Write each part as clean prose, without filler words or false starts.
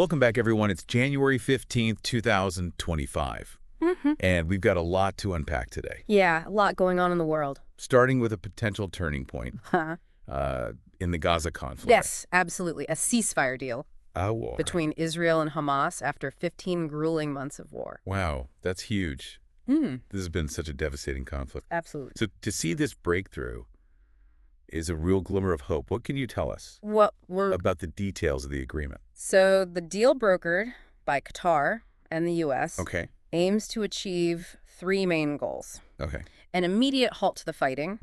Welcome back, everyone. It's January 15th, 2025. And we've got a lot to unpack today. Yeah, a lot going on in the world. Starting with a potential turning point in the Gaza conflict. Yes, absolutely. A ceasefire deal between Israel and Hamas after 15 grueling months of war. Wow, that's huge. This has been such a devastating conflict. Absolutely. So to see this breakthrough is a real glimmer of hope. What can you tell us about the details of the agreement? So the deal brokered by Qatar and the U.S. aims to achieve three main goals. An immediate halt to the fighting.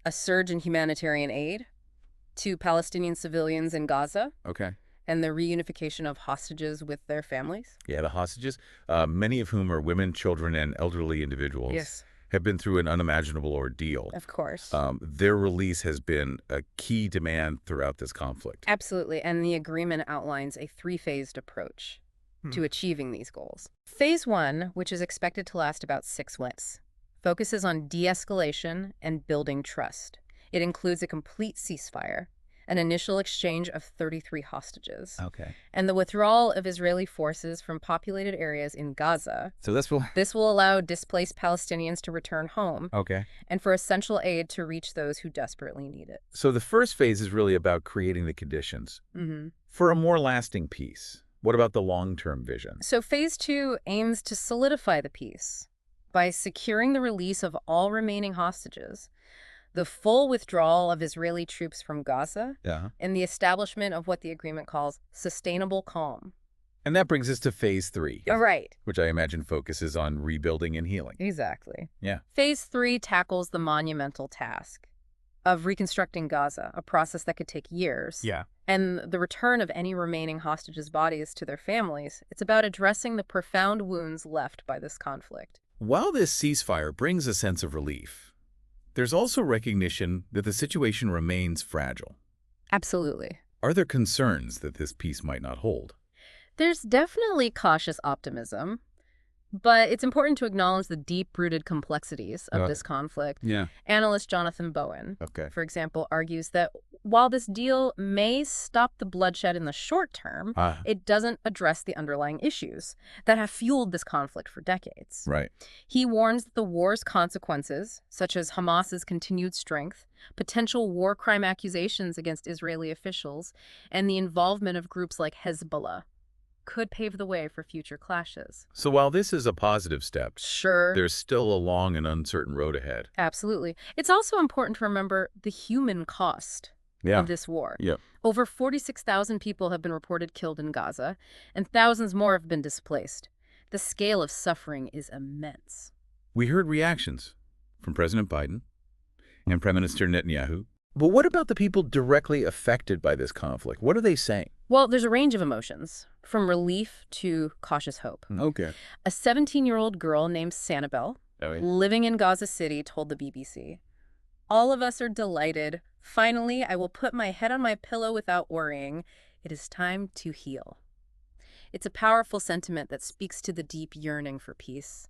A surge in humanitarian aid to Palestinian civilians in Gaza. And the reunification of hostages with their families. Yeah, the hostages, many of whom are women, children, and elderly individuals, have been through an unimaginable ordeal. Of course. Their release has been a key demand throughout this conflict. Absolutely, and the agreement outlines a three-phased approach to achieving these goals. Phase 1, which is expected to last about 6 months, focuses on de-escalation and building trust. It includes a complete ceasefire, an initial exchange of 33 hostages, and the withdrawal of Israeli forces from populated areas in Gaza. So this will allow displaced Palestinians to return home, and for essential aid to reach those who desperately need it. So the first phase is really about creating the conditions for a more lasting peace. What about the long-term vision? So Phase 2 aims to solidify the peace by securing the release of all remaining hostages, the full withdrawal of Israeli troops from Gaza, and the establishment of what the agreement calls sustainable calm. And that brings us to Phase 3. Right. Which I imagine focuses on rebuilding and healing. Exactly. Yeah. Phase 3 tackles the monumental task of reconstructing Gaza, a process that could take years. And the return of any remaining hostages' bodies to their families. It's about addressing the profound wounds left by this conflict. While this ceasefire brings a sense of relief, there's also recognition that the situation remains fragile. Absolutely. Are there concerns that this peace might not hold? There's definitely cautious optimism, but it's important to acknowledge the deep-rooted complexities of this conflict. Analyst Jonathan Bowen, for example, argues that while this deal may stop the bloodshed in the short term, it doesn't address the underlying issues that have fueled this conflict for decades. He warns that the war's consequences, such as Hamas's continued strength, potential war crime accusations against Israeli officials, and the involvement of groups like Hezbollah, could pave the way for future clashes. So while this is a positive step, there's still a long and uncertain road ahead. Absolutely. It's also important to remember the human cost of this war. Over 46,000 people have been reported killed in Gaza, and thousands more have been displaced. The scale of suffering is immense. We heard reactions from President Biden and Prime Minister Netanyahu. But what about the people directly affected by this conflict? What are they saying? Well, there's a range of emotions, from relief to cautious hope. A 17-year-old girl named Sanibel, living in Gaza City, told the BBC, "All of us are delighted. Finally, I will put my head on my pillow without worrying. It is time to heal." It's a powerful sentiment that speaks to the deep yearning for peace.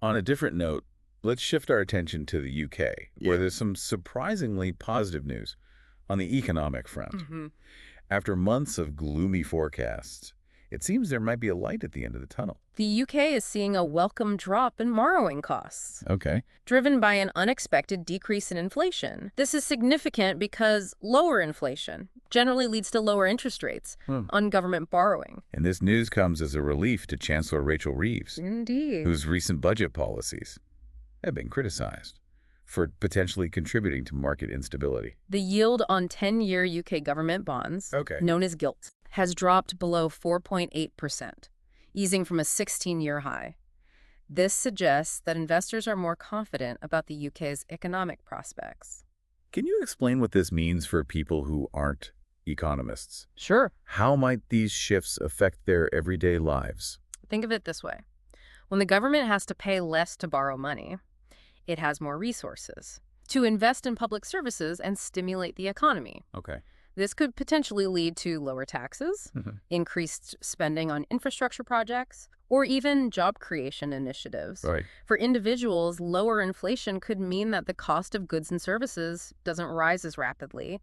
On a different note, let's shift our attention to the UK, where there's some surprisingly positive news on the economic front. After months of gloomy forecasts, it seems there might be a light at the end of the tunnel. The UK is seeing a welcome drop in borrowing costs, driven by an unexpected decrease in inflation. This is significant because lower inflation generally leads to lower interest rates on government borrowing. And this news comes as a relief to Chancellor Rachel Reeves, whose recent budget policies have been criticized for potentially contributing to market instability. The yield on 10-year UK government bonds, known as gilts, has dropped below 4.8%, easing from a 16-year high. This suggests that investors are more confident about the UK's economic prospects. Can you explain what this means for people who aren't economists? Sure. How might these shifts affect their everyday lives? Think of it this way. When the government has to pay less to borrow money, it has more resources to invest in public services and stimulate the economy. This could potentially lead to lower taxes, increased spending on infrastructure projects, or even job creation initiatives. For individuals, lower inflation could mean that the cost of goods and services doesn't rise as rapidly.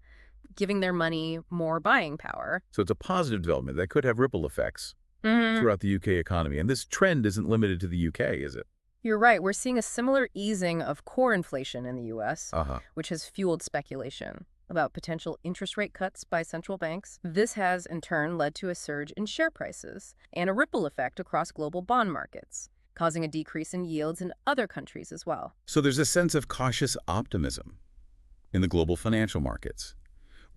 giving their money more buying power. So it's a positive development that could have ripple effects throughout the UK economy. And this trend isn't limited to the UK, is it? You're right. We're seeing a similar easing of core inflation in the U.S., which has fueled speculation about potential interest rate cuts by central banks. This has, in turn, led to a surge in share prices and a ripple effect across global bond markets, causing a decrease in yields in other countries as well. So there's a sense of cautious optimism in the global financial markets,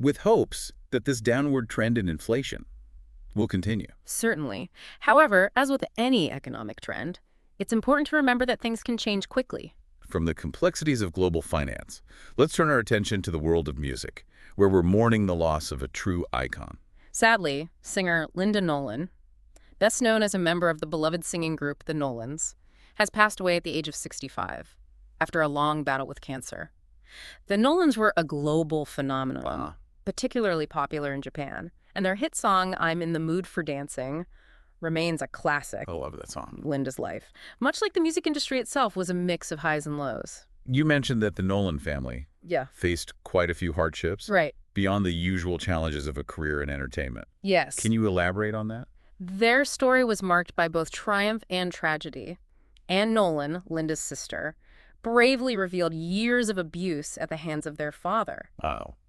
with hopes that this downward trend in inflation will continue. Certainly. However, as with any economic trend, it's important to remember that things can change quickly. From the complexities of global finance, let's turn our attention to the world of music, where we're mourning the loss of a true icon. Sadly, singer Linda Nolan, best known as a member of the beloved singing group The Nolans, has passed away at the age of 65 after a long battle with cancer. The Nolans were a global phenomenon, particularly popular in Japan, and their hit song, I'm in the Mood for Dancing, remains a classic. I love that song. Linda's life, much like the music industry itself, was a mix of highs and lows. You mentioned that the Nolan family faced quite a few hardships beyond the usual challenges of a career in entertainment. Yes. Can you elaborate on that? Their story was marked by both triumph and tragedy. Anne Nolan, Linda's sister, bravely revealed years of abuse at the hands of their father.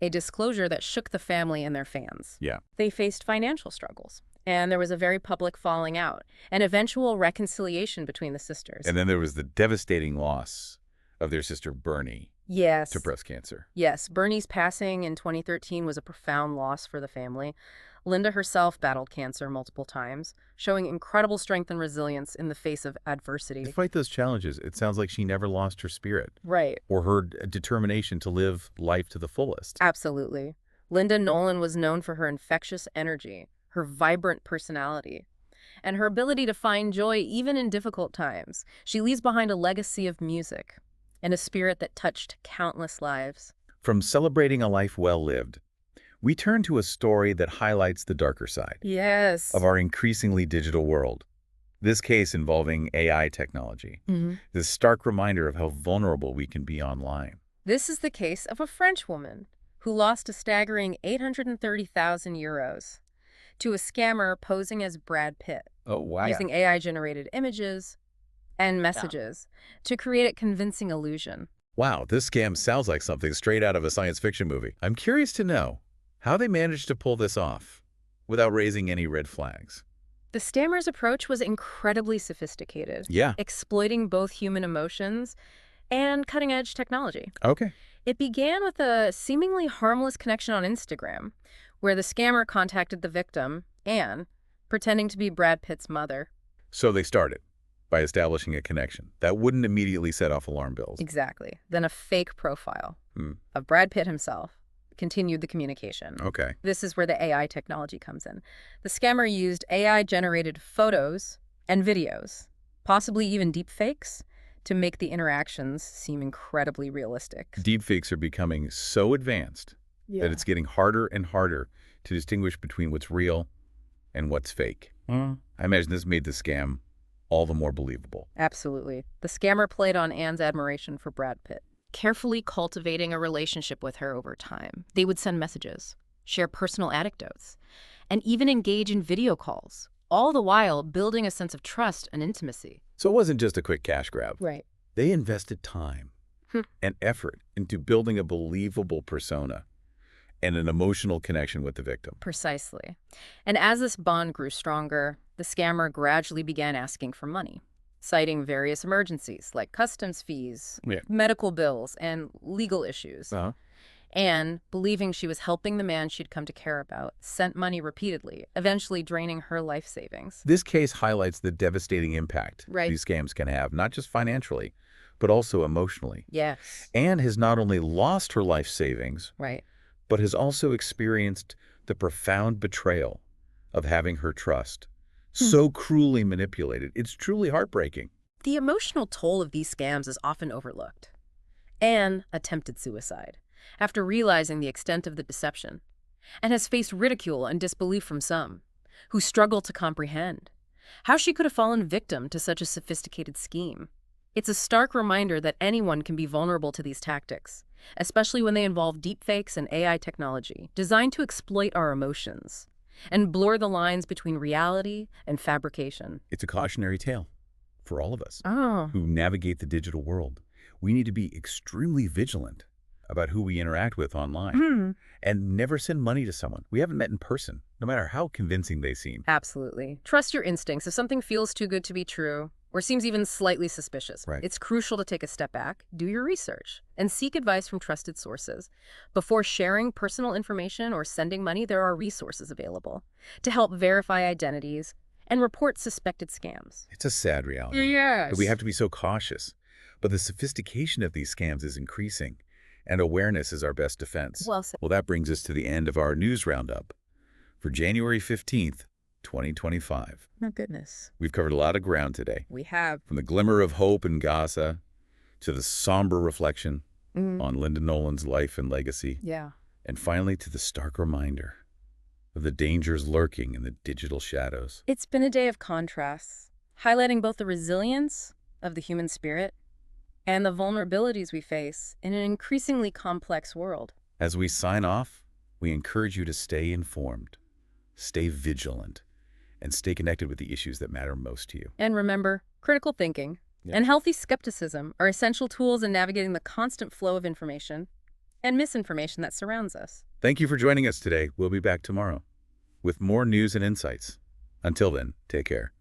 A disclosure that shook the family and their fans. They faced financial struggles, and there was a very public falling out, an eventual reconciliation between the sisters. And then there was the devastating loss of their sister Bernie to breast cancer. Yes, Bernie's passing in 2013 was a profound loss for the family. Linda herself battled cancer multiple times, showing incredible strength and resilience in the face of adversity. Despite those challenges, it sounds like she never lost her spirit. Right. Or her determination to live life to the fullest. Absolutely. Linda Nolan was known for her infectious energy, her vibrant personality, and her ability to find joy even in difficult times. She leaves behind a legacy of music and a spirit that touched countless lives. From celebrating a life well lived, we turn to a story that highlights the darker side of our increasingly digital world. This case involving AI technology, this stark reminder of how vulnerable we can be online. This is the case of a French woman who lost a staggering 830,000 euros to a scammer posing as Brad Pitt, using AI-generated images and messages to create a convincing illusion. Wow, this scam sounds like something straight out of a science fiction movie. I'm curious to know how they managed to pull this off without raising any red flags. The scammer's approach was incredibly sophisticated, exploiting both human emotions and cutting-edge technology. It began with a seemingly harmless connection on Instagram, where the scammer contacted the victim, Anne, pretending to be Brad Pitt's mother. So they started by establishing a connection that wouldn't immediately set off alarm bells. Exactly. Then a fake profile of Brad Pitt himself continued the communication. This is where the AI technology comes in. The scammer used AI-generated photos and videos, possibly even deepfakes, to make the interactions seem incredibly realistic. Deepfakes are becoming so advanced that it's getting harder and harder to distinguish between what's real and what's fake. I imagine this made the scam all the more believable. Absolutely. The scammer played on Anne's admiration for Brad Pitt, carefully cultivating a relationship with her over time. They would send messages, share personal anecdotes, and even engage in video calls, all the while building a sense of trust and intimacy. So it wasn't just a quick cash grab. Right. They invested time and effort into building a believable persona and an emotional connection with the victim. Precisely. And as this bond grew stronger, the scammer gradually began asking for money, citing various emergencies like customs fees, medical bills, and legal issues. Anne, believing she was helping the man she'd come to care about, sent money repeatedly, eventually draining her life savings. This case highlights the devastating impact these scams can have, not just financially, but also emotionally. Anne has not only lost her life savings, but has also experienced the profound betrayal of having her trust so cruelly manipulated. It's truly heartbreaking. The emotional toll of these scams is often overlooked. Anne attempted suicide after realizing the extent of the deception, and has faced ridicule and disbelief from some, who struggle to comprehend how she could have fallen victim to such a sophisticated scheme. It's a stark reminder that anyone can be vulnerable to these tactics, especially when they involve deepfakes and AI technology designed to exploit our emotions and blur the lines between reality and fabrication. It's a cautionary tale for all of us who navigate the digital world. We need to be extremely vigilant about who we interact with online and never send money to someone we haven't met in person, no matter how convincing they seem. Absolutely. Trust your instincts. If something feels too good to be true or seems even slightly suspicious, it's crucial to take a step back, do your research, and seek advice from trusted sources. Before sharing personal information or sending money, there are resources available to help verify identities and report suspected scams. It's a sad reality. Yes. We have to be so cautious. But the sophistication of these scams is increasing, and awareness is our best defense. Well said. Well, that brings us to the end of our news roundup for January 15th, 2025. Oh, goodness. We've covered a lot of ground today. We have. From the glimmer of hope in Gaza to the somber reflection on Linda Nolan's life and legacy. Yeah. And finally to the stark reminder of the dangers lurking in the digital shadows. It's been a day of contrasts, highlighting both the resilience of the human spirit and the vulnerabilities we face in an increasingly complex world. As we sign off, we encourage you to stay informed, stay vigilant, and stay connected with the issues that matter most to you. And remember, critical thinking and healthy skepticism are essential tools in navigating the constant flow of information and misinformation that surrounds us. Thank you for joining us today. We'll be back tomorrow with more news and insights. Until then, take care.